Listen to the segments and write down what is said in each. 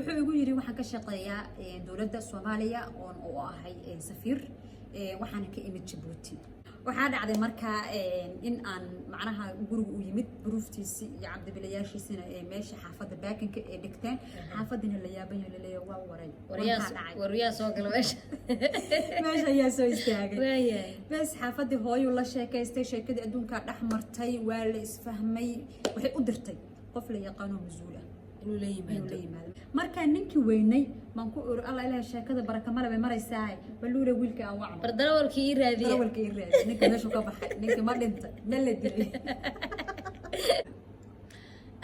wuxuu igu yiri waxaan ka shaqeeyaa dawladda Soomaaliya oo ahay safiir waxaan ka imid Djibouti waxaa dhacday marka in aan macnaha guriga u yimid buruuftiisi iyo cabdibilayaashiisina meesha xaafadda baakinka ee dhigteen xaafadina la yaaban yahay waa waray wariyaa soo gala meesha ayaa soo istaagay bas xaafadii hooyo la sheekaystay sheekadii adduunka dhex martay waa la isfahmay waxay u dirtay qof la yaqaan oo masuul ah inuu la yimaado marka ninkii weynay maan ku ur alla ilaahay sheekada baraka male bay maraysaa baluule wiilka aan wacno darawalkii ii raadiye ninka meesha ka baxay ninka ma dhintay ma la dilay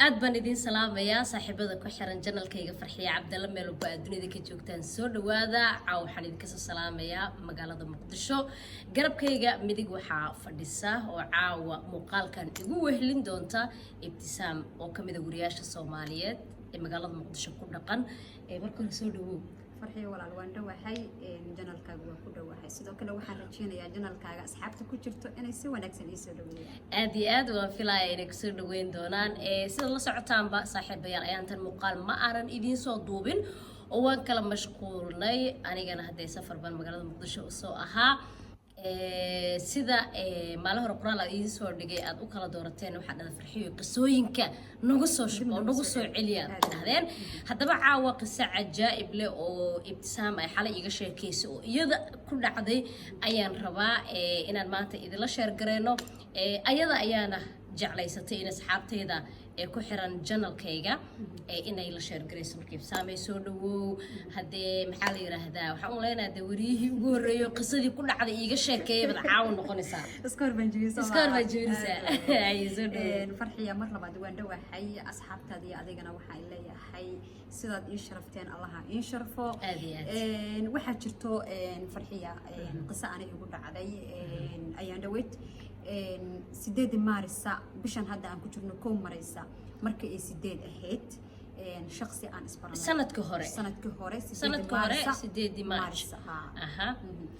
aad baan idin salaamayaa saaxiibada ku xiran channelkayga Farxiya Cabdalla meel walba aad dunida ka joogtaan soo dhawaada waxaan idinka soo salaamayaa magaalada Muqdisho garabkayga midig waxaa fadhisa oo caawa muuqaalkan igu wehlin doonta Ibtisaam oo kamid ah wariyaasha Soomaaliyeed ee magaalada Muqdisho ku dhaqan marka hore soo dhawow farxiyo walaal waan dhawahay channelkaaga waa ku dhawahay sidoo kale waxaan rajeynayaa channelkaaga asxaabta ku jirto inay si wanaagsan ii soo dhaweeyaan aad iyo aad waan filayaa inay ku soo dhaweyn doonaan sida la socotaanba saaxiibayaal ayaan tan muuqaal ma aanan idiin soo duubin oo waan kala mashquulnay anigana hadday safar baan magaalada Muqdisho u soo ahaa sida maalin hore quraal aad idiin soo dhigay aad u kala doorateen waxaa dhada Farxiyo qisooyinka nagu soo shubo nagu soo celiya dhahdeen haddaba caawa qiso cajaa'ib leh oo Ibtisaam ay xalay iga sheekaysay oo iyada ku dhacday ayaan rabaa inaan maanta idinla sheer gareeno ayada ayaana jeclaysatay in asxaabteyda ku xiran channelkayga inay la sheer gareyso markii Ibtisaam ay soo dhawow hadee maxaa la yiraahdaa waxaan u leenahay wariyihii ugu horeeyo qisadii ku dhacday iga sheekeeyay bad caaw noqonaysaa iskoor baan joogisaa ay soo dhawow Farxiya mar labaad waan dhawahay asxaabtaadii adigana waxaan leeyahay sidaad ii sharafteen allaha ii sharfo waxaa jirto Farxiya qiso aan igu dhacday ayaan dhaweyd 8 Maarsa bishan hadda aan ku jirno koo maraysa markii ay 8 ahayd shakhsi aan isbaranay sanadka hore 8 Maarsa aha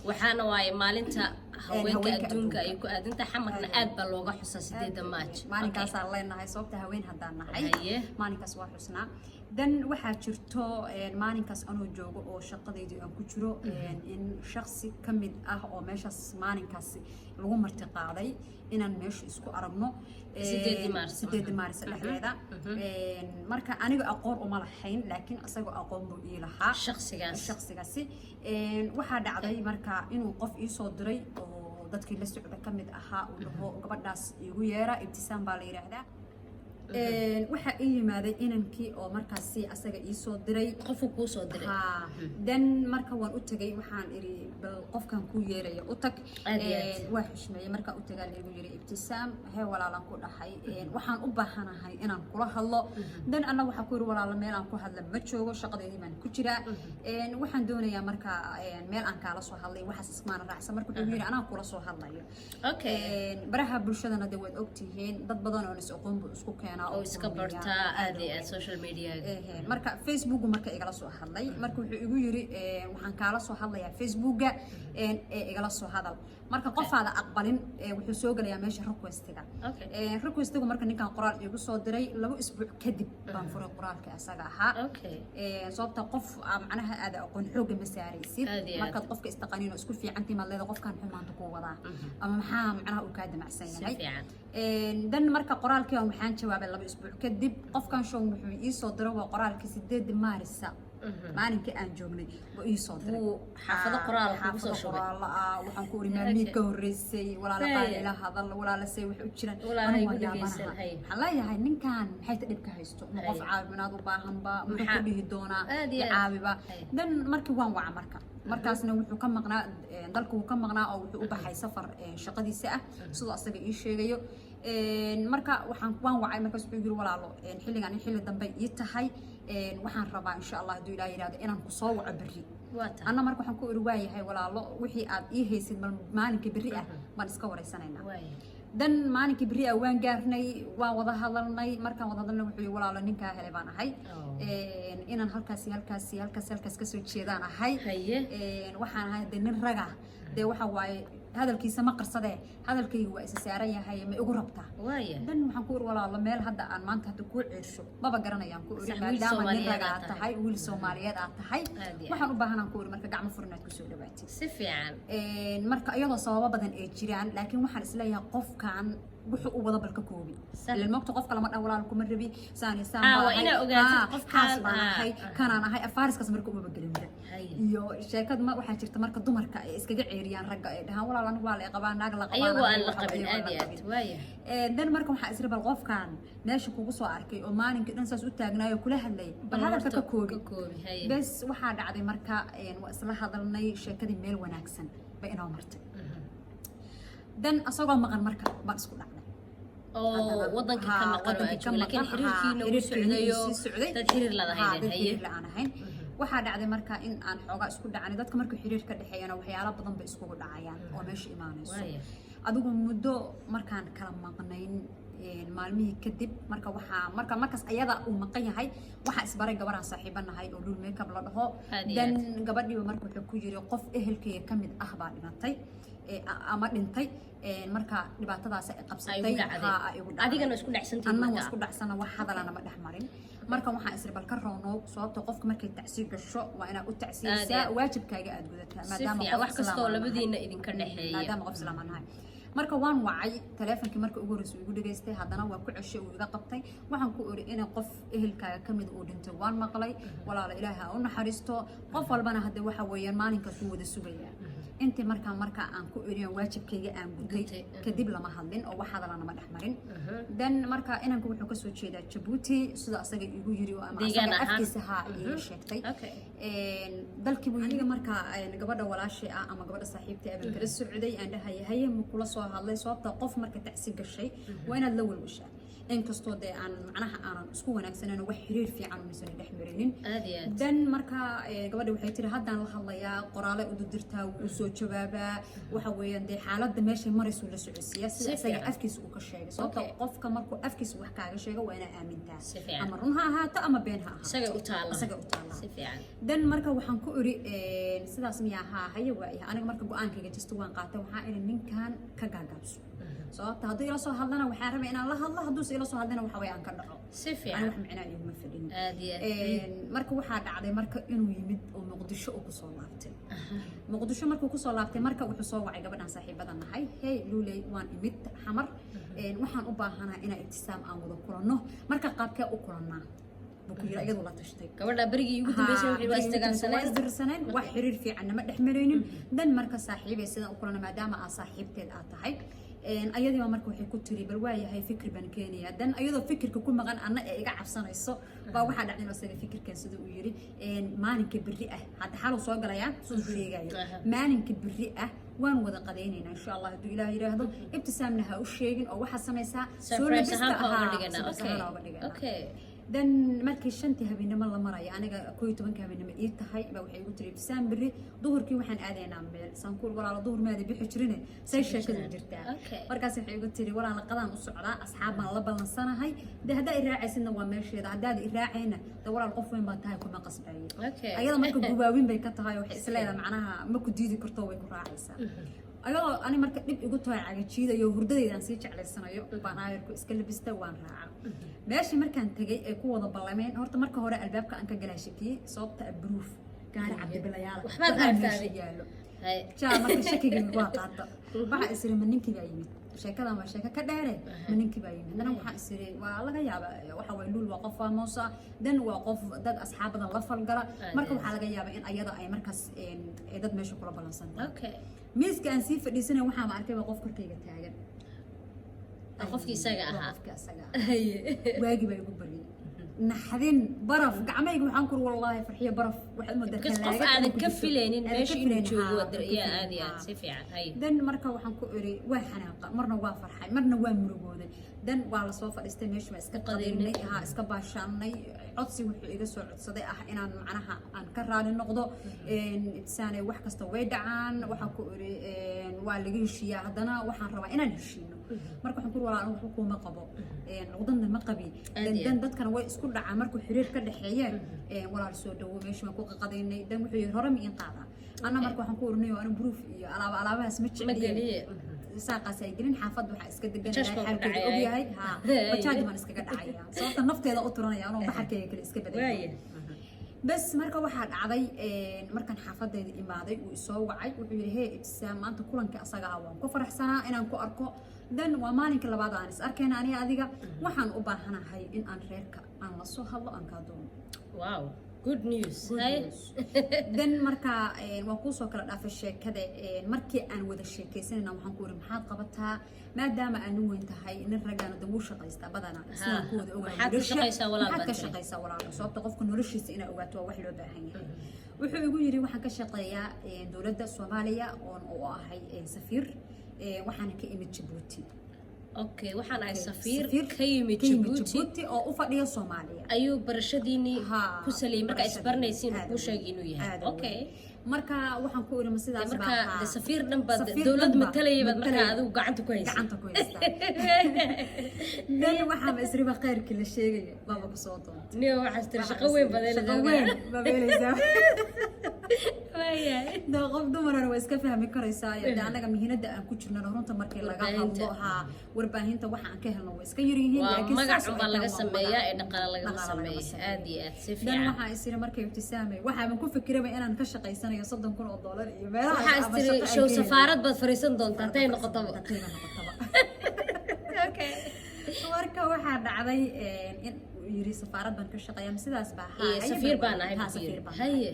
waxaana waay maalinta haweenka adduunka ay ku aadinta xamarna aad baa looga xusaa 8 Maarsa maalinkaas aan leenahay sababta haween hadaan nahay maalinkaas waa xusnaa dan waxaa jirto maalinkaas anoo joogo oo shaqadeedii aan ku jiro in shakhsi kamid ah oo meeshaas maalinkaas lagu marti qaaday inaan meesha isku aragno 8 Maarsa dhexdeeda marka aniga aqoon uma lahayn laakiin asagoo aqoon buu ii lahaa shakhsigaasi waxaa dhacday marka inuu qof ii soo diray oo dadkii la socda kamid ahaa uu dhaho gabadhaas igu yeera Ibtisaam baa la yiraahdaa waxa ii yimaaday inankii oo markaasi asaga ii soo diray qofku ku soo diray dan marka waan u tagay waxaan iri bal qofkan ku yeelay u tag waa xushmeeyay marka u tagaa igu yiri Ibtisaam hay walaalan ku dhaxay waxaan u baahanahay inaan kula hadlo dan ana waxa ku yiri walaal meel aan ku hadla ma joogo shaqadeedii baan ku jiraa waxaan doonayaa marka meel aan kala soo hadlay waxaas ismaan raacsan marka wuxuu yiri anaa kula soo hadlayo baraha bulshadana dad wad ogtihiin dad badan oo is aqoon buu isku keenay oo iska bartaa aad iyo aad social media marka Facebook marka igala soo hadlay marka wuxuu igu yiri waxaan kala soo hadlayaa Facebooka igala soo hadal marka qofaada aqbalin wuxuu soo galayaa meesha requestiga marka ninkan qoraal igu soo diray 2 isbuuc kadib baan furay qoraalka asaga ahaa sababta qof macnaha aad aqoon xoog ma saaraysid marka qofka istaqaaniin oo isku fiicantii ma leedahay qofkan xumaanta ku wadaa ama maxaa macnaha uu ka damacsan yahay dan marka qoraalkii waxaan jawaabay 2 isbuuc kadib qofkan show wuxuu ii soo diray waa qoraalkii 8 Maarsa maalinka aan joognay oo ii soo diray xaafado qoraal ku soo shubay waxaan ku urimaamid ka horeysay walaala qaadila hadal walaala say wax u jiraan waxaan leeyahay ninkan maxay ta dhibka haysto qof caawinaad u baahan ba muxuu ku dhihi doonaa caawiba dan markii waan waca markaasna wuxuu ka maqnaa dalka uu ka maqnaa oo wuxuu u baxay safar shaqadiisa ah sidoo asaga ii sheegayo marka waan wacay markaas wuxuu yiri walaalo xilligan xilli dambe ii tahay waxaan rabaa insha Allah haduu Ilaahay yiraahdo inaan ku soo waco berri ana marka waxaan ku iri waayahay walaalo wixii aad ii haysid maalinka berri ah baan iska wareysanaynaa dan maalinka berri ah waan gaarnay waan wada hadalnay markaan wada hadalnay wuxuu walaalo ninka helay baan ahay inaan halkaas ka soo jeedaan ahay waxaan ahay nin raga de waxa waaye hadalkiisa ma qarsadee hadalkaygu waa isa saaran yahay ma igu rabtaa dan waxaan ku iri walaalo meel hadda aan maanta hadda kuu ceersho maba garanayaan ku iri maadaama nin ragaa tahay wiil Soomaaliyeed aad tahay waxaan u baahanaan ku iri marka gacmo furnaad ku soo dhawaatay si fiican marka iyadoo sababo badan ay jiraan laakiin waxaan isleeyahay qofkan wuxuu u wada balka koobi ilaa moogta qofka lama dhan walaal kuma rabi saan waa ina ogaatid qofkaas baan ahay kanaan ahay afaariskaas marka uma begelinba iyo sheekad ma waxaa jirta marka dumarka ay iskaga ceeriyaan ragga ay dhahaan walaal anigu waa la qabaa naag la qabaa ayagu aan la qabin aad iyo aad waaya dan marka waxaa isla bal qofkan meesha kugu soo arkay oo maalinka dhan saas u taagnaayo kula hadlay bal hadalka ka koobi bas waxaa dhacday marka waa isla hadalnay sheekadii meel wanaagsan bay inoo martay dan asagoo maqan marka baan isku dhacnay wadanka ka maqan laakiin xiriirkiina uu socdayo dad xiriir la ahayn waxaa dhacday marka in aan xoogaa isku dhacnay dadka marka xiriir ka dhaxeeyana waxyaalo badan bay iskugu dhacayaan oo meesha imaanayso adigu muddo markaan kala maqnayn maalmihii kadib marka markaas ayada uu maqan yahay waxaa isbaray gabaraan saaxiibanahay oo dhul makeup la dhaho dan gabadhiiba marka wuxuu ku yiri qof ehelkayga ka mid ah baa dhimatay ama dhintay marka dhibaatadaas ay qabsatay adigana isku dhacsantii annaga isku dhacsana wax hadalana ma dhex marin marka waxaan isri bal ka roono sababta qofka markay tacsiir gasho waa inaad u tacsiyaysaa waajibkaaga aad gudataa maadaama wax kastoo labadiina idinka dhaxeeya maadaama qof islaam nahay marka waan wacay taleefankii marka ugu horreysay igu dhageystay haddana waa ku ceshay uu iga qabtay waxaan ku iri in qof ehelkaaga ka mid uu dhintay waan maqlay walaalo ilaahay ha u naxariisto qof walbana hadda waxa weeyaan maalinkaas wuu wada sugayaa intii marka aan ku iriyo waajibkayga aan gutay kadib lama hadlin oo wax hadalana ma dhex marin dan marka inanku wuxuu kasoo jeedaa Djibouti sida asaga igu yiri oo ama asaga afkiisa ha ii sheegtay dalkii buu yiri marka gabadha walaashay ah ama gabadha saaxiibtay aan kala socday aan dhahay haye ma kula soo hadlay sababta qof marka tacsi gashay waa inaad la walwashaa inkastoo de aan macnaha aanan isku wanaagsaneyn wax xiriir fiican oo misan dhex marinin dan marka gabadha waxay tiri haddaan la hadlayaa qoraale u dirtaa uu soo jawaabaa waxa weeyaan de xaaladda meesha maraysu la socodsiiyaa sida asaga afkiisa uu ka sheegay sababta qofka markuu afkiisa wax kaaga sheego waa inaad aamintaa ama run ha ahaato ama been ha ahaato isaga u taala si fiican dan marka waxaan ku iri sidaas miyaa haa haye waa aniga marka go'aankayga jisto waan qaatay waxaan iri ninkan ka gaagaabso sababta hadduu ila soo hadlana waxaan rabay inaan la hadlo hadduuse ila soo hadlana waxa way aan ka dhaco si fiican wax micnaa iguma fadhin marka waxaa dhacday marka inuu yimid oo muqdisho uu kusoo laabtay muqdisho markuu kusoo laabtay marka wuxuu soo wacay gabadhan saaxiibadan nahay hey luuley waan imid xamar waxaan u baahanahay inaan ibtisaam aan wada kulanno marka qaabkee u kulannaa bukiira iyadu la tashtay gabadha barigii ugu dambeysay waxay waa istirsaneen wax xiriir fiican nama dhex maraynin dan marka saaxiibay sidaan u kulana maadaama aad saaxiibteed aad tahay ayadiiba marka waxay ku tiri bal waayahay fikri baan keenayaa dan ayadoo fikirka ku maqan anna ee iga cabsanayso baa waxaa dhacday asaga fikirkan sida uu yiri maalinka berri ah hadda xaluu soo galayaa soo sheegayo maalinka berri ah waan wada qadaynaynaa insha Allah hadduu Ilaahay yiraahdo ibtisaamna ha u sheegin oo waxa samaysaa soo labista aha okay dan markii shantii habeenimo la marayo aniga 11 habeenimo ii tahay baa waxay igu tiri ibtisaam berri duhurkii waxaan aadaynaa meel sankuul walaalo duhur maada bixi jirine say sheekadu jirtaa markaas waxay igu tiri walaalo qadaan u socdaa asxaab baan la balansanahay hadda i raacaysidna waa meesheeda haddaad i raacayna de walaal qof weyn baa tahay kuma qasbayo ayada marka gubaawin bay ka tahay waxay isleedahay macnaha ma ku diidi karto way ku raacaysaa ayadoo ani marka dib igu tahay cagajiidayo hurdadeedaan sii jeclaysanayo baan aayarku iska labista waan raaca meeshii markaan tagay ay ku wada ballameen horta marka hore albaabka aan ka galaa shakiyey sababta abruuf gaari cabdibilayaal waxbaad aragtay yaalo jaa marka shakigii waa qaata waxa isiri ma ninkii baa yimid sheekadan waa sheeko ka dheere ma ninkii baa yimid dana waxaa isiri waa laga yaabaa waxa way luul waa qof faamoos ah dan waa qof dad asxaabadan la falgala marka waxaa laga yaabaa in ayada ay markaas ay dad meesha kula balansantahay miiska aan sii fadhiisanay waxaan arkay waa qof korkayga taagan qofkii isaga ahaa waagi baa igu bariyay naxdin baraf gacmayga waxaan kur wallahi farxiyo baraf waxaad moodaa qof aadan ka filaynin meesha inuu joogo yaa aad iyo aad si fiican hay dan marka waxaan ku iri waa xanaaqa marna waa farxay marna waa murugooday dan waa la soo fadhiistay meesha waa iska qadaynay iska baashaanay codsi wuxuu iga soo codsaday ah inaan macnaha aan ka raali noqdo ibtisaanay wax kasta way dhacaan waxaa ku iri waa laga heshiiyaa haddana waxaan rabaa inaan heshiino marka waxaan ku walaal anigu kuma qabo wadana ma qabi dan dadkan way isku dhacaan markuu xiriir ka dhaxeeyeen walaal soo dhawo meesha ma ku qaqadaynay dan wuxuu yiri hore ma in qaada ana marka waxaan ku oranayo aan proof iyo alaabahaas ma jeceliye saaqaas ay gelin xaafad waxa iska deganay xalkeeda og yahay ha bajaaj man iska dhacaya sababta nafteeda u turanaya anoo baxarkeega kale iska badalay bas marka waxa dhacday markan xaafadeeda imaaday uu soo wacay wuxuu yiri hey ibtisaam maanta kulanka asaga ah waan ku faraxsanaa inaan ku arko dan waa maalinka labaad aan is arkayna aniga adiga waxaan u baahanahay in aan reerka aan la soo hadlo aan ka doono wow good news dan marka waa ku soo kala dhaafay sheekada markii aan wada sheekaysanayna waxaan ku yiri maxaad qabataa maadaama aan weyn tahay in ragana dad u shaqaysta badana isla ku wada ogaado waxaad ka shaqaysaa walaal sababta qofka noloshiisa inay ogaato wax loo baahan yahay wuxuu igu yiri waxaan ka shaqeeyaa dawladda Soomaaliya oo ahay safiir waxaan ka imid Djibouti okay waxaan ahay safiir ka yimid Djibouti oo u fadhiyo Soomaaliya ayuu barashadiini ku saleeyay marka isbarnaysiin ku sheegay inuu yahay okay marka waxaan ku iri sidaas marka safiir dhanba dawlad matalay marka adigu gacanta ku haysta dan waxa isriba qeyrki la sheegay baba ku soo doonto niyo waxa istir shaqo weyn babeeleysa da qof dumarana waa iska fahmi karaysaa iyada anaga mihinada aan ku jirno runta markii laga hadlo warbaahinta waxa aan ka helno waa iska yar yihiin laakiin magac baa laga sameeyaa ee dhaqaale laga sameeyaa aad iyo aad si fiican dan waxa isri markay ibtisaamay waxa aan ku fikiraba inaan ka shaqaysanayo $30,000 iyo meelaha waxa istiri show safaarad baad fariisan doontaa tay noqotaba okay marka waxa dhacday in yiri safaarad baan ka shaqeeyaa sidaas baa safiir baan ahay haye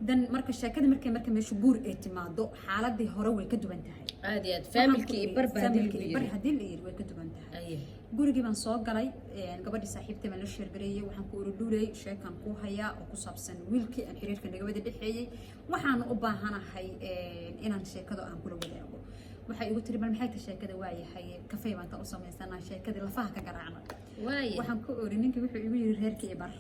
dan marka sheekada markay meesha guur ay timaado xaaladii hore way ka duwan tahay aad iyo aad family bar hadii la yiri way ka duwan tahay gurigii baan soo galay gabadhii saaxiibtay baan la sheergareeyay waxaan ku urudulay sheekan ku haya oo ku saabsan wiilkii aan xiriirka naga wada dhaxeeyay waxaan u baahanahay inaan sheekado aan kula wadaago waxay igu tiri bal maxay tahay sheekada waayahay kafee baan ta u sameysana sheekadii lafaha ka garaacna waxaan ku ori ninkii wuxuu igu yiri reerkii bar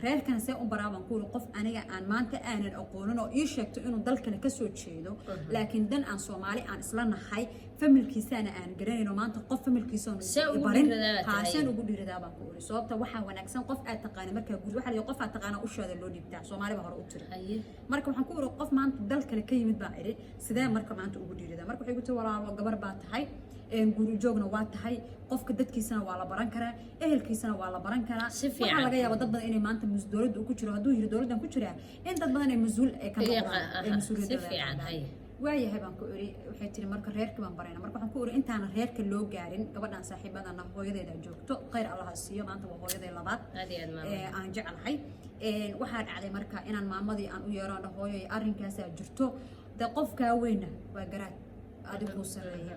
reerkan see u baraaban ku qof aniga aan maanta aanan aqoonin oo ii sheegto inuu dalkana ka soo jeedo laakiin dan aan Soomaali aan isla nahay familkiisana aan garanayno maanta qof familkiisa oo barin haasan ugu dhiiradaa baan ku ori sababta waxa wanaagsan qof aad taqaan marka guud waxa la qof aad taqaan u sheegay loo dhibtaa Soomaali ba hore u tiri marka waxaan ku ori qof maanta dalkana ka yimid baa iri sidee marka maanta ugu dhiiradaa marka waxay igu tiri walaalo gabar baa tahay guri joogna waa tahay qofka dadkiisana waa la baran karaa ehelkiisana waa la baran karaa waxa laga yaabaa dad badan inay maanta mas'uuliyad ku jiro haduu yiri dawladdan ku jira in dad badan ay mas'uul ay ka noqdaan mas'uuliyadda waayahay baan ku iri waxay tiri marka reerka baan barayna marka waxaan ku iri intaan reerka loo gaarin gabadhan saaxiibadana hooyadeeda joogto khayr Allah siiyo maanta waa hooyadeeda labaad aan jecelahay waxa dhacday marka inaan maamadii aan u yeero hooyo arrinkaas jirto da qofka weyna waa garaad adigu sareeyo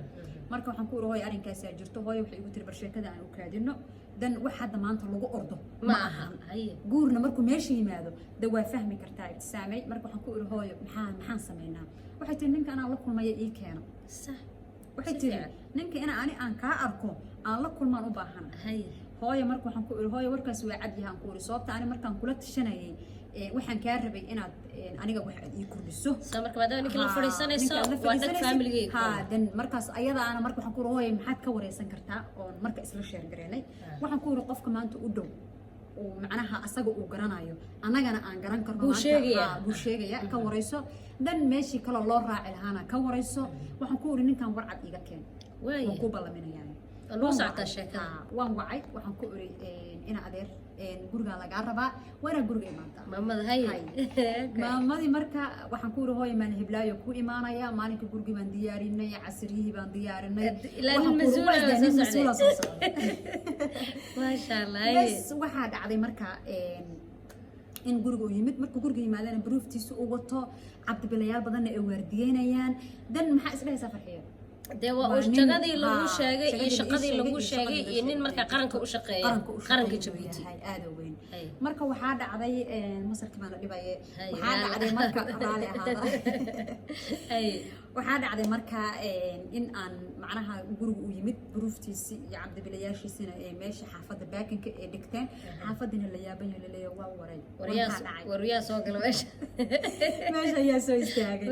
marka waxaan ku urooy arrinkaas jirto hooyo waxay igu tiri barsheekada aan u kaadino dan wax hadda maanta lagu ordo ma aha guurna markuu meesha yimaado da waa fahmi kartaa ibtisaamay marka waxaan ku uri hooyo maxaan sameynaa waxay tiri ninka aan la kulmay ii keeno sax waxay tiri ninka ani aan ka arko aan la kulmaan u baahan hooyo marka waxaan ku uri hooyo warkaas waa cad yahan ku uri sababta ani markaan kula tashanayay waxaan ka rabay inaad aniga wax ii kordhiso marka wada ninka la fariisanayso waa dad family dan markaas ayadaana marka waxaan ku rooyay maxaad ka wareysan kartaa oo marka isla sheer gareynay waxaan ku iri qofka maanta u dhow oo macnaha asaga uu garanayo anagana aan garan karno buu sheegaya ka wareyso dan meeshii kale loo raaci lahaana ka wareyso waxaan ku iri ninkan warcad iga keen waan ku balaminayaa waan wacay waxaan ku iri ina adeer guriga laga rabaa wara guriga imaanta maamadii marka waxaan ku iri hooy maan hiblaayo ku imaanaya maalinka guriga baan diyaarinay casriyi baan diyaarinay ilaa mas'uula soo socda ma sha Allah bas waxa dhacday marka in guriga uu yimid marka guriga yimaadana prooftiisa uu wato cabdibilayaal badan ay waardiyeynayaan dan maxaa isdhaysaa farxiyo waa shaqadii lagu sheegay iyo shaqadii lagu sheegay iyo nin marka qaranka u shaqeeya qaranka Djibouti aad u weyn marka waxa dhacday masarka baan la dhibay waxa dhacday marka raali ahaada waxa dhacday marka in aan macnaha guriga u yimid prooftiisi iyo cabdibilayaashiisina ee meesha xaafada baakinka ee dhigteen xaafadina la yaaban yahay leeyahay waa waray wariyaa soo galay meesha meesha ayaa soo istaagay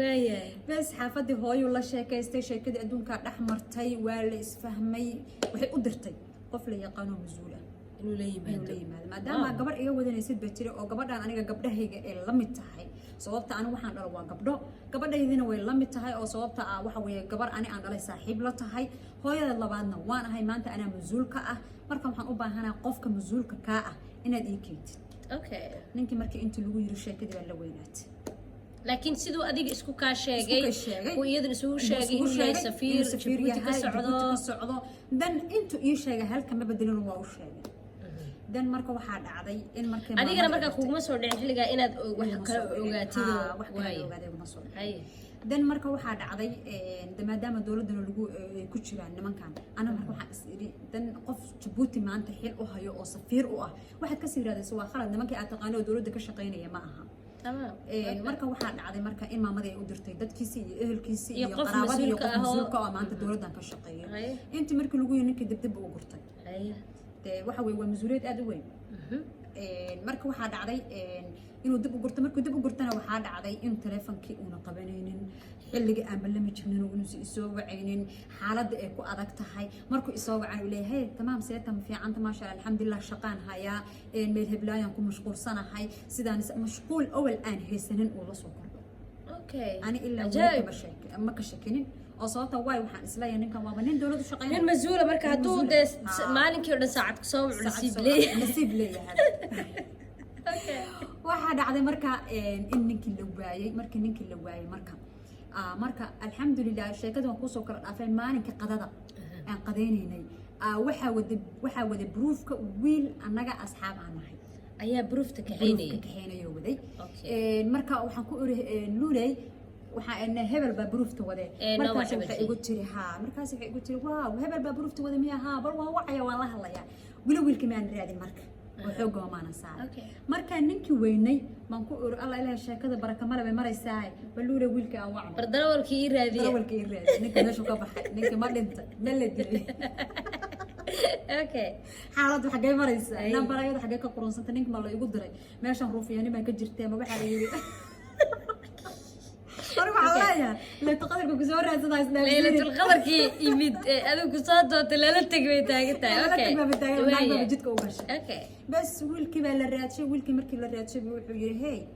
bas xaafadii hooyo la sheekaystay sheekadii adduunka dhex martay waa la isfahmay waxay u dirtay qof la yaqaano masuul ah inuu la yimaado maadaama gabar iga wadanaysid ba tiri oo gabadhaan aniga gabdhahayga ay la mid tahay sababta anigu waxaan dhalo waa gabdho gabadhaydina way la mid tahay oo sababta ah waxa weeye gabar ani aan dhalay saaxiib la tahay hooyada labaadna waan ahay maanta anaa masuul ka ah marka waxaan u baahanahay qofka masuulka kaa ah inaad ii keentid ninkii markii intii lagu yiri sheekadii baa la weynaatay laakiin siduu adiga isku kaa sheegay oo iyadana isugu sheegay inuu yahay safiir Djibouti ka socdo dan intuu ii sheegay halka ma bedelin waa u sheegay dan marka waxaa dhacday in markay adigana marka kuuma soo dhicin xilliga inaad wax kala ogaatid wax kala ogaaday uma soo dhicin dan marka waxaa dhacday maadaama dowladana lagu ku jiraan nimankan ana marka waxaan is iri dan qof Djibouti maanta xil u hayo oo safiir u ah waxaad ka sii raadaysaa waa khalad nimankii aad taqaano oo dowladda ka shaqeynaya ma aha marka waxaa dhacday marka in maamadii ay u dirtay dadkiisii iyo ehelkiisii iyo qaraabadii iyo qof masuulka oo maanta dowladdan ka shaqeeya intii markii lagu yiri ninkii dibdib u gurtay waxa weeye waa masuuliyad aad u weyn marka waxaa dhacday inuu dib u gurto markuu dib u gurtana waxaa dhacday in taleefankii uuna qabanaynin xilligii aan ballami jirnin uusan isoo wacaynin xaaladda ay ku adag tahay markuu isoo wacan uu leeyahay tamaam seetan fiicanta maasha Allah alxamdulillah shaqaan hayaa meel heblaayaan ku mashquulsanahay sidaan mashquul awal aan haysanin uu la soo kordho ani ilaa ma ka shakinin oo sababta way waxaan isleeyahay ninkan waa nin dawladdu shaqeynaya nin masuul marka haduu maalinkii oo dhan saacad ku soo nasiib leeyahay waxaa dhacday marka in ninkii la waayay marka alxamdulillah sheekada waan kusoo kala dhaafay maalinka qadada aan qadaynaynay waxaa wada bruufka wiil annaga asxaab aan nahay ayaa bruufta kaxeynaya waday marka waxaan ku iri luuley waxaan hebel baa bruufta wade markaas waxay igu tiri waaw hebel baa bruufta wade miya haa bal waan wacaya waan la hadlayaa wiilkii maan raadin marka وحوق ومانا صار. مركا نينكي ويني مانكو الله إله شاكذا بركة مرة بمرة ساعة بلورة ويلك أو عم. بردرول كير هذه. بردرول كير هذه. نينكي نشوف كبح. نينكي ما لنت ملدي. أوكي. حالات حاجة مرة ساعة. نام برا يود حاجة كقرون سنت نينك مالله يقدر. ما شان روفي يعني ما كجرتي ما بحري. أنا معليا لا تقدر كوزور هذا ناس ليلة القدر كي يمد هذا كوسات وتلالة تقوي تاعك أوكي ما بجدك وبش أوكي بس ويلكي بلا الرياتشة ويلكي مركي الرياتشة بيقول هي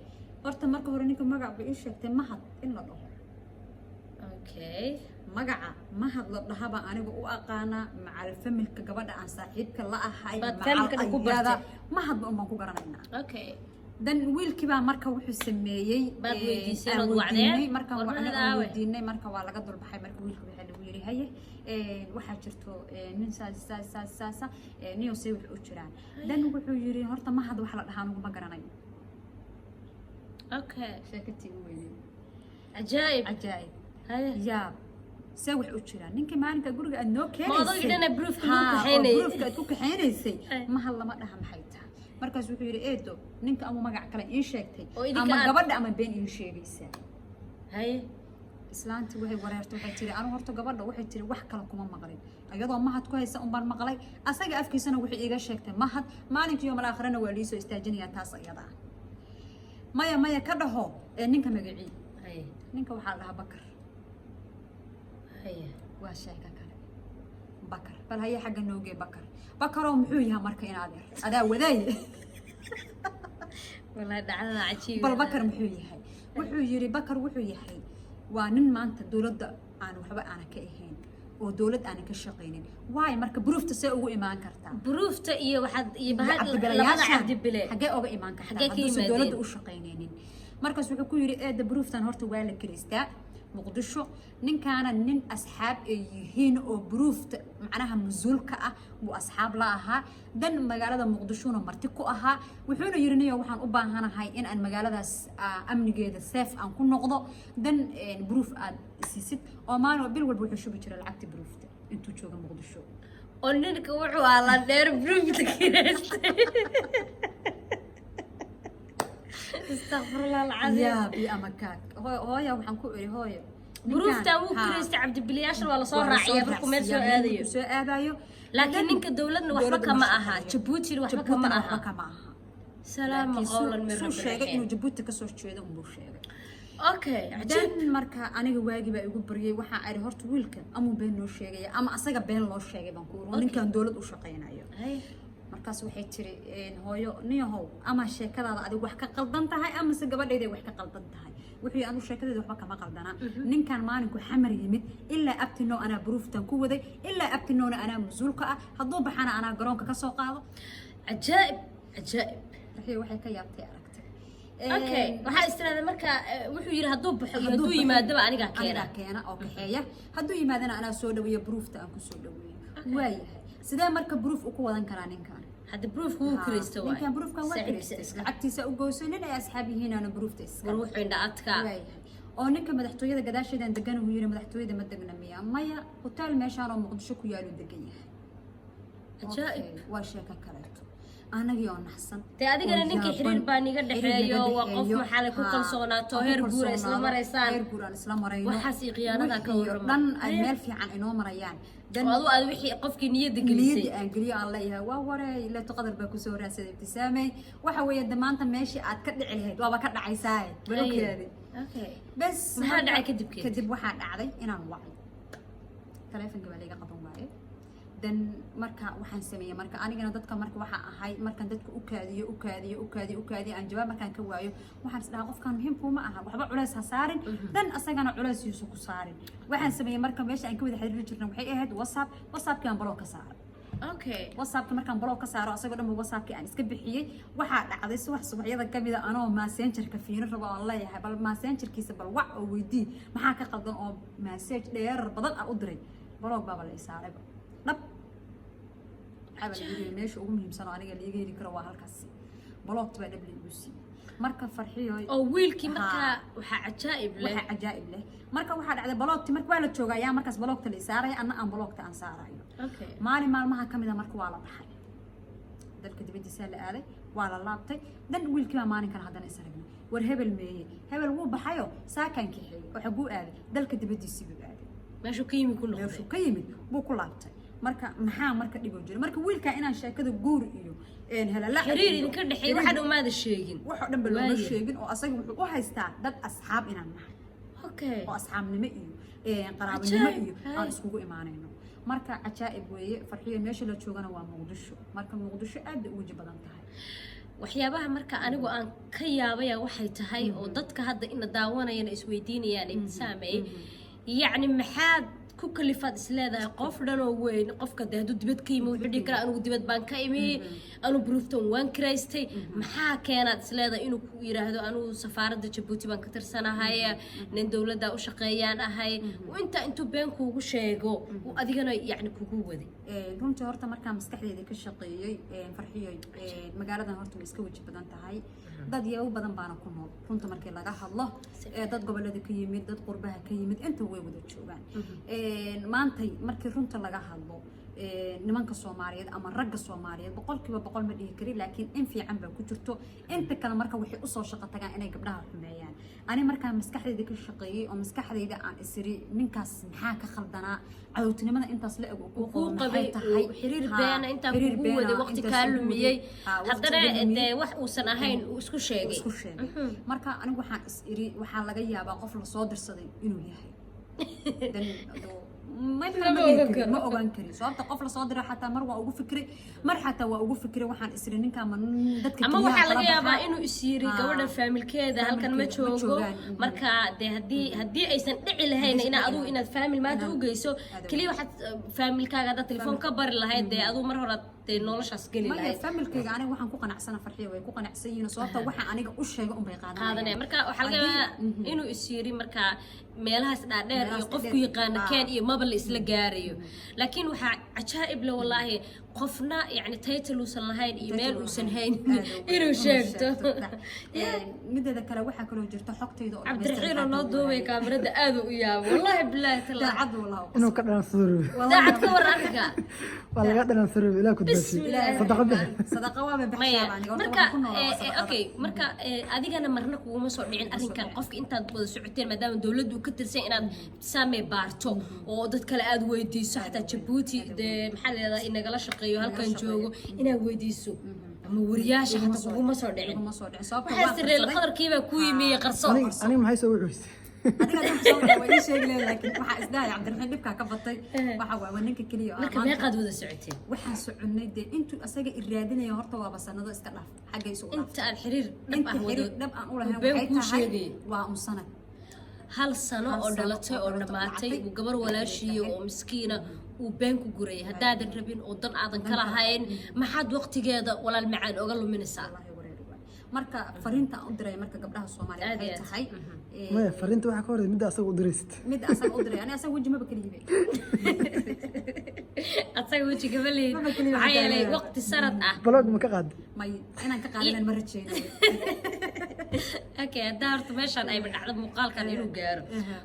قرت مركه هرنيك مقع بإيش تمهد إلا الله أوكي مقع مهد لهبا أنا بقى مع الفم الكجبادة عن صاحبك الله هاي مع هذا مهد بأمك وقرنا أوكي dan wiilkii baa marka wuxuu sameeyay baad weydiisay oo wacdeen marka waa weydiinay marka waa laga dulbaxay marka wiilku waxa lagu yiri haye waxa jirto nin saas niyo say wax u jiraan dan wuxuu yiri horta ma had wax la dhahaan ugu ma garanayo okay sheekati weyn ajaayib haye ya say wax u jiraan ninka maalinka guriga aad noo keenay ma odag dhana proofka ku kaxeenaysay ma hal lama dhaha maxay markaas wuxuu yiri eedo ninka ama magac kale in sheegtay ama gabadha ama been in sheegaysa hay islaanti waxay wareertay waxay tiri anu horta gabadha waxay tiri wax kale kuma maqlin ayadoo mahad ku haysa un baan maqlay asaga afkiisana wuxuu iga sheegtay mahad maalintii yawmal aakhirana waa liisoo istaajinaya taas ayada maya ka dhaho ninka magacii hay ninka waxa la dhahaa bakar hay waa sheeka kale bakar bal haya xagga noogee bakaro muxuu yahay marka inaad adaa wadaay wala dhacda cajiib bal bakar muxuu yahay wuxuu yiri bakar wuxuu yahay waa nin maanta dawladda aan waxba aan ka ahayn oo dawlad aan ka shaqeynin waay marka bruufta say ugu imaan kartaa bruufta iyo waxad iyo bahad labada cabdi bile xagee uga imaan kartaa haddii dawladda u shaqeynaynin markaas wuxuu ku yiri eeda bruuftan horta waa la kiristaa muqdisho ninkaana nin asxaab ay yihiin oo bruufta macnaha masuulka ah uu asxaab la ahaa dan magaalada muqdishona marti ku ahaa wuxuuna yirinayo waxaan u baahanahay in aan magaaladaas amnigeeda safe aan ku noqdo dan bruuf aad siisid oo maalin bil walba wuxuu shubi jiray lacagta bruufta intuu jooga muqdisho oo ninka wuxuu ala dheer bruufta kireystay استغفرالله العظيم يا بي أمكاك هويا وحن كوري هويا بروفتا وكريست عبد البلياش ولا صار راعي بركم سو آذايو لكن إنك دولتنا وحبك ما أها جبوتي وحبك ما أها سلام قولا من رب sheegay inuu Djibouti ka soo jeedo uu sheegay okay dan marka aniga waagiba igu bariyay waxa ay horta wiilka ama been noo sheegay ama asaga been loo sheegay baan ku uru ninkan dawlad u shaqeynayo markaas waxay tiri hooyo niyahow ama sheekadaada adigu wax ka qaldan tahay ama se gabadheeday wax ka qaldan tahay wixii aanu sheekadeeda waxba kama qaldana ninkan maalinku xamar yimid ilaa abtino ana prooftan ku waday ilaa abtinoona ana masuulka ah haduu baxana ana garoonka ka soo qaado ajaa'ib waxay ka yaabtay aragtay okay waxa istiraada marka wuxuu yiri haduu baxo haduu yimaadaba aniga keena oo kaxeeya haduu yimaadana ana soo dhawiyo proofta aan ku soo dhawiyo waayahay sidee marka proof ku wadan karaa ninkan هذا بروف هو كريستو واي كان بروف كان كريستو لعبتيسا u goosanay asxaabihiin ana proofta iska war wuxuu indhaadka oo ninka madaxtooyada gadaasheedan degan uu yiri madaxtooyada ma degna miya maya hotel meeshaan oo Muqdisho ku yaalo degan yahay ajaa'ib waa sheeka kaleeto anagii oo naxsan taa adigana ninkii xiriir baa niga dhaxeeyo waa qof maxal ku kalsoonaato heer guur isla mareysaan waxaas qiyaanada ka warama dhan ay meel fiican inoo marayaan aduu aad wixii qofkii niyada gelisay aan galiyo aan leeyahay waa waray ila qadar baa ku soo raasay ibtisaamay waxa weeye damaanta meeshii aad ka dhici lahayd waaba ka dhacaysaa balookeedi okay bas maxaa dhacay kadib waxaa dhacday inaan wacay taleefanka baa laga qaban waayay dan marka waxaan sameeyay marka anigana dadka marka waxa ahay markan dadku u kaadiyo aan jawaab markaan ka waayo waxaan isdhahay qofkan muhiim kuma aha waxba culays ha saarin dan asagana culays yuusu ku saarin waxaan sameeyay marka meesha aan ka wada xiriir jirnay waxay ahayd WhatsApp-kii aan block ka saaray okay WhatsApp-ka markaan block ka saaro asagoo dhan WhatsApp-kii aan iska bixiyay waxa dhacday subaxyada kamida anoo Messenger-ka fiirin rabo aan leeyahay bal Messenger-kiisa bal wax oo weydii maxaa ka qaldan oo message dheer badan aan u diray block baa la saaray dhab xabal yiri meesha ugu muhiimsan aniga la iga heli karo waa halkaas block baa WC marka farxiyo oo wiilkii marka waxa ajaa'ib leh marka waxa dhacday blockti marka waa la joogaa yaa markaas blockta la saaray anna aan blockta aan saarayo okay maalmaha kamida marka waa la baxay dalka dibadiisa la aaday waa la laabtay dan wiilkii baa maalin kan haddana isaragnay war hebel meeyay hebel wuu baxayo saakan kixay waxa buu aaday dalka dibadiisa buu aaday meeshu ka yimid buu ku laabtay marka maxaa marka dhigo jira marka wiilka inaan sheekada guur iyo helala xiriir idinka dhaxay waxa dhumaada sheegin waxa dhan bal ma sheegin oo asaga wuxuu u haystaa dad asxaab inaan nahay okay oo asxaabnimo iyo qaraabnimo iyo aan iskugu imaanayno marka ajaa'ib weeye farxiyo meesha la joogana waa Muqdisho marka Muqdisho aad u wajib badan tahay waxyaabaha marka anigu aan ka yaabaya waxay tahay oo dadka hadda in daawanayana isweydiinayaan ibtisaamay يعني محاد كل فاد سلاده قف لنا وين قف كده هدو دبت كيمو وحدي كلا أنا ودبت بان كيمي أنا بروفتون وان كرايستي محا كانت سلاده إنه كويرة هدو أنا سفارة جيبوتي بان كتر سنة هاي نين دولة دا وشقيان هاي وأنتو بينكو وشيغو وأدينا يعني كوكو ودي runtii horta markaa maskaxdeeda ka shaqeeyay farxiyay magaalada horta way iska wajib badan tahay dad yaabo badan baana ku nool runta markii laga hadlo dad gobolada ka yimid dad qurbaha ka yimid inta way wada joogaan maantay markii runta laga hadlo nimanka Soomaaliyeed ama ragga Soomaaliyeed boqolkiiba boqol ma dhihi kari laakiin in fiican ba ku jirto inta kale marka waxay u soo shaqo tagaan inay gabdhaha xumeeyaan ani markaa maskaxdeeda ka shaqeeyay oo maskaxdeeda aan isiri ninkaas maxaa ka khaldanaa cadowtinimada intaas la eg ku qabay xiriir been inta ku wada waqti ka lumiyay haddana wax uusan ahayn uu isku sheegay marka anigu waxaan isiri waxa laga yaabaa qof la soo dirsaday inuu yahay ما أوغان كري صارت قفل صادرة حتى مرة أوقف فكري مر حتى وأوقف فكري وحن إسرين كمان دتك أما واحد لقى يابا إنه يصير جوده فاميل كذا هل كان متشوقو مركا ده هدي أي سنة إلى هنا أنا أدو إن الفاميل ما توجي سو كلي واحد فاميل كذا ده تلفون كبر لهاي ده أدو مرة نولش أسكيل ما فاميل كذا أنا وحن كوكا نحسنا فرحية ويكوكا نحسين صارت وحن أنا وش هيك بيقعد هذا نه مركا وحلقة إنه يصير مركا meelahaas dhaadheer iyo qofku yaqaan keen iyo mabal isla gaarayo laakiin waxa ajaa'ib la wallahi qofna yani title uusan lahayn iyo meel uusan hayn inuu sheegto midada kale waxa kale jirta xogtayda oo Cabdiraxiin oo noo duubay kaamirada aad u yaabo wallahi billahi tala cad wallahi inuu ka dhan suru daacad ka waranka walaga dhan suru ila ku dashi sadaqa waa bixisaan marka okay marka adigana marna kuuma soo dhicin arrinkan qofka intaad wada socoteen maadaama dawladdu ka tirsan inaad saamay baarto oo dad kale aad weydiiso xataa Djibouti maxaa leedahay in nagala shaqeeyo halkan joogo inaad weydiiso ama wariyaasha hata kuguma soo dhicin kuma soo dhicin sababta waxaa sirreel qadarkiiba ku yimiyay qarso aniga maxay soo wuxuusay adiga dad soo way ii sheeg leeyahay laakiin waxa isdahay Cabdiraxiin dhibka ka batay waxa waa ninka kaliya marka meeqaad wada socoteen waxaan soconay de intuu asaga iraadinaya horta waa basanado iska dhaaf xagga isu dhaaf inta aan xiriir dhab aan u lahayn waxay tahay waa sanad hal sano oo dhalatay oo dhamaatay uu gabar walaashiyo oo miskiina uu been ku guray haddaadan rabin oo dan aadan ka lahayn maxaad waqtigeeda walaal macaan oga luminaysaa marka fariinta aan u diray marka gabdhaha Soomaaliyeed ay tahay maya fariinta waxa ka horeeyay mid asaga u diraysid mid asaga u diray aniga asaga wajimaba kaliya asaga wajiga balay maxaa yeelay waqti sanad ah blog ma ka qaad may inaan ka qaadanan ma rajeynayo okay hadda horta meeshaan ay dhacdo muuqaalkan inuu gaaro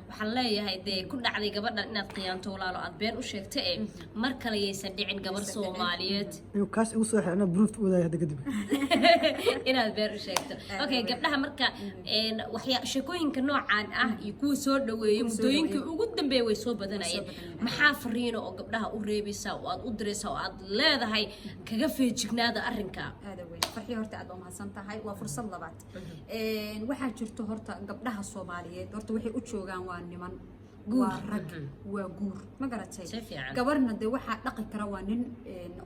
waxaan leeyahay dee ku dhacday gabadhan inaad qiyaanto walaalo aad been u sheegtay ee mar kale yaysan dhicin gabar Soomaaliyeed inuu kaas ugu soo xirna proof wadaay hadda kadib inaad been u sheegto okay gabdhaha marka sheekooyinka noocan ah iyo kuwa soo dhaweeyay muddooyinka ugu dambeeyay way soo badanayeen maxaa fariino oo gabdhaha u reebaysa oo aad u diraysa oo aad leedahay kaga feejignaada arrinka aad weyn farxi horta aad u mahadsan tahay waa fursad labaad waxaa jirto horta gabdhaha Soomaaliyeed horta waxay u joogaan waa niman waa rag waa guur ma garatay gabarna de waxa dhaqi kara waa nin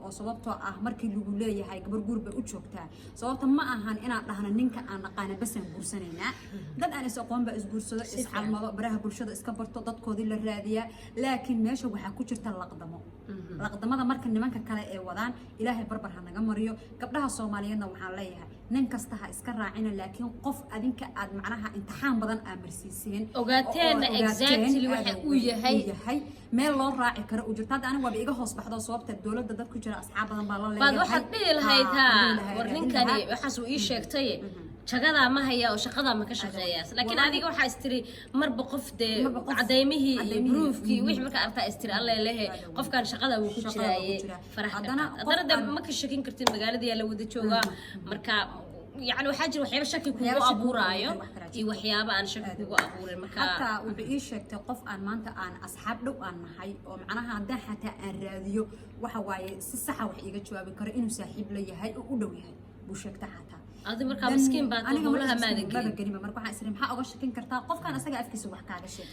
oo sababtoo ah markii lagu leeyahay gabar guur bay u joogtaa sababta ma ahan inaan dhahno ninka aan naqaan basan guursanayna dad aan is aqoon ba is guursado is xalmado baraha bulshada iska barto dadkoodii la raadiya laakiin meesha waxa ku jirta laqdamada marka nimanka kale ee wadaan ilaahay barbar ha naga mariyo gabdhaha Soomaaliyeedna waxaan leeyahay nin kasta ha iska raacina laakiin qof adinka aad macnaha imtixaan badan amarsiiseen ogaateen exactly waxa uu yahay meel loo raaci karo u jirta hadda aniga waa iga hoos baxdo sababta dawladda dad ku jira asxaab badan baa la leeyahay baad waxaad dhihi lahayd war ninkani waxaas uu ii sheegtay shaqada ma haya oo shaqada ma ka shaqeeyaa laakiin adiga waxa istiri marba qof de cadeymihii iyo proofkii wixii marka artaa istiri alla leeyahay qofkan shaqada uu ku jiraayay haddana ma ka shakin kartin magaalada yaa la wada joogaa marka يعني وحاجة وحياة شكل كوجو أبورايو وحياة أنا شكل كوجو أبوري مكان حتى وبإيش تقف أن ما أنت أن أصحاب لو أن حي ومعناها ده حتى أن راديو وحواي الصحة وحيجة شو أبكر إنه ساحب لي هاي وقولوا هاي بوشك تحتها هذا مركب مسكين بعد ولا ما ذكري ما ذكري مركب حاسرين حق أغش كن كرتا قف كان أسجع أفكس وحكي على شيء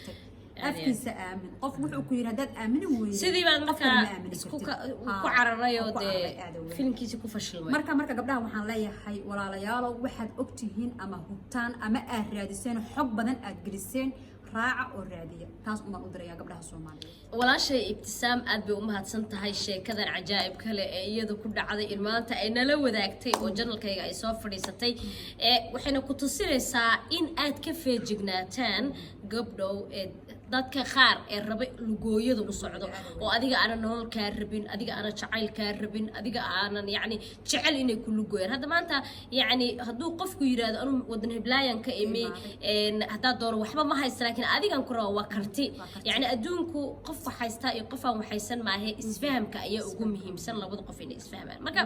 أفكس آمن قف وحكي كل هذا آمن وين سيدي بعد مركب كعرّيو ده فيلم كيسي كفشل مركب قبلها وحنا لا يحي ولا ليالا واحد أكتهين أما هبتان أما أهرادسين حب بدن أجلسين راعة الرادية تاس أمر أدريا قبلها الصومالية ولا شيء ابتسام أدبي أمها تسنت هاي الشيء كذا عجائب كله يدو كل عادة إرمان تأين لو ذاكتي وجنال كي يصوف فريستي وحنا كنت صير ساعة إن أد كفي جناتان قبلو dadka qaar ee rabay lugooyada u socdo oo adiga aan nolol ka rabin adiga aan jacayl ka rabin adiga aan yaani jacayl inay ku lugooyaan hada maanta yaani haduu qofku yiraahdo anu wadan hiblaayan ka imi hada door waxba ma haysan laakiin adigan ku raawa karti yaani adduunku qof waxaysta iyo qof aan waxaysan maahe isfahamka ayaa ugu muhiimsan labada qof inay isfahmaan marka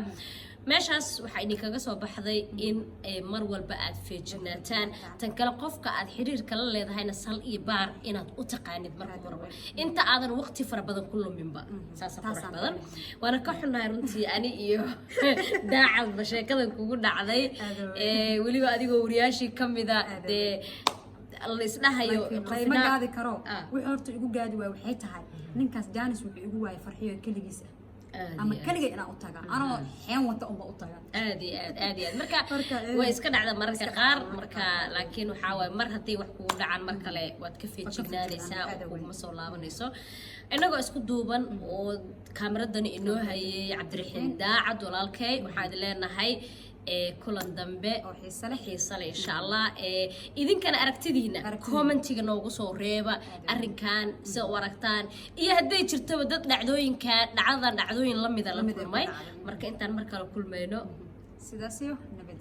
meeshaas waxa idin kaga soo baxday in mar walba aad feejinaataan tan kale qofka aad xiriirka la leedahayna sal iyo baar inaad u taqaanid marka hore inta aadan waqti fara badan ku luminba saas qurux badan waana ka xunahay runtii ani iyo daacad sheekadan kugu dhacday waliba adigoo wariyaashii kamida الله يسناها يو ما قاعد كرو وحرت يقول قاعد وحيتها ننكاس جانس ويقول واي فرحية كل جيسة أما كل جي أنا أطاقة أنا حيوان وتأم أطاقة عادي مركا ويسكن على مركا قار مركا لكن وحاول مرة تي وحكوا عن مركا لا وتكفي تجنا نساء ومسؤول الله ونساء إنه اسكت دوبا وكاميرا دني إنه هي عبد الرحيم داعد ولا الكي وحاد لنا هاي كلن دنبه xiisa leh insha Allah idin kana aragtidiina commentiga noogu soo reeba arrinkan si oo aragtaan iyo haday jirto dad dhacdooyin la mid la kulmay marka intaan mar kale kulmayno sidaas iyo nabad